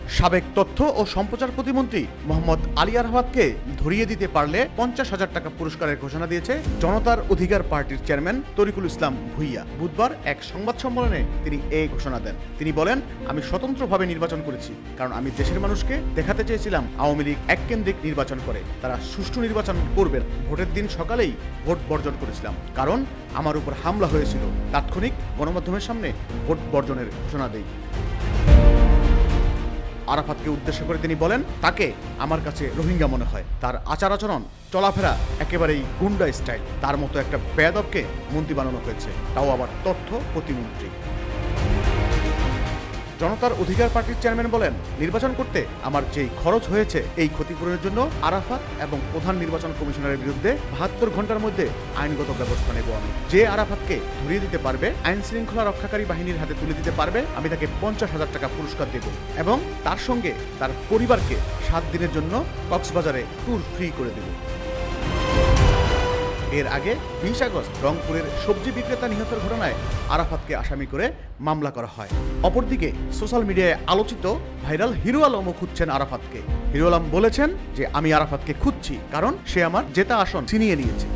সাবেক তথ্য ও সম্প্রচার প্রতিমন্ত্রী মোহাম্মদ আলী আরাফাতকে ধরিয়ে দিতে পারলে 50,000 টাকা পুরস্কারের ঘোষণা দিয়েছে জনতার অধিকার পার্টির চেয়ারম্যান তরিকুল ইসলাম ভুইয়া। বুধবার এক সংবাদ সম্মেলনে তিনি এই ঘোষণা দেন। তিনি বলেন, আমি স্বতন্ত্রভাবে নির্বাচন করেছি, কারণ আমি দেশের মানুষকে দেখাতে চেয়েছিলাম আওয়ামী লীগ এককেন্দ্রিক নির্বাচন করে, তারা সুষ্ঠু নির্বাচন করবেন। ভোটের দিন সকালেই ভোট বর্জন করেছিলাম, কারণ আমার উপর হামলা হয়েছিল। তাৎক্ষণিক গণমাধ্যমের সামনে ভোট বর্জনের ঘোষণা দেই। আরাফাতকে উদ্দেশ্য করে তিনি বলেন, তাকে আমার কাছে রোহিঙ্গা মনে হয়। তার আচার আচরণ, চলাফেরা একেবারেই গুন্ডা স্টাইল। তার মতো একটা বেয়াদবকে মন্ত্রী বানানো হয়েছে, তাও আবার তথ্য প্রতিমন্ত্রী। জনতার অধিকার পার্টির চেয়ারম্যান বলেন, নির্বাচন করতে আমার যেই খরচ হয়েছে, এই ক্ষতিপূরণের জন্য আরাফাত এবং প্রধান নির্বাচন কমিশনারের বিরুদ্ধে 72 ঘন্টার মধ্যে আইনগত ব্যবস্থা নেব। আমি যে আরাফাতকে ধরিয়ে দিতে পারবে, আইন শৃঙ্খলা রক্ষাকারী বাহিনীর হাতে তুলে দিতে পারবে, আমি তাকে 50,000 টাকা পুরস্কার দেব এবং তার সঙ্গে তার পরিবারকে 7 দিনের জন্য কক্সবাজারে ট্যুর ফ্রি করে দেব। এর আগে 20 আগস্ট রংপুরের সবজি বিক্রেতা নিহতের ঘটনায় আরাফাতকে আসামি করে মামলা করা হয়। অপরদিকে সোশ্যাল মিডিয়ায় আলোচিত ভাইরাল হিরো আলমও খুঁজছেন আরাফাতকে। হিরো আলম বলেছেন যে, আমি আরাফাতকে খুঁজছি, কারণ সে আমার জেতা আসন ছিনিয়ে নিয়েছে।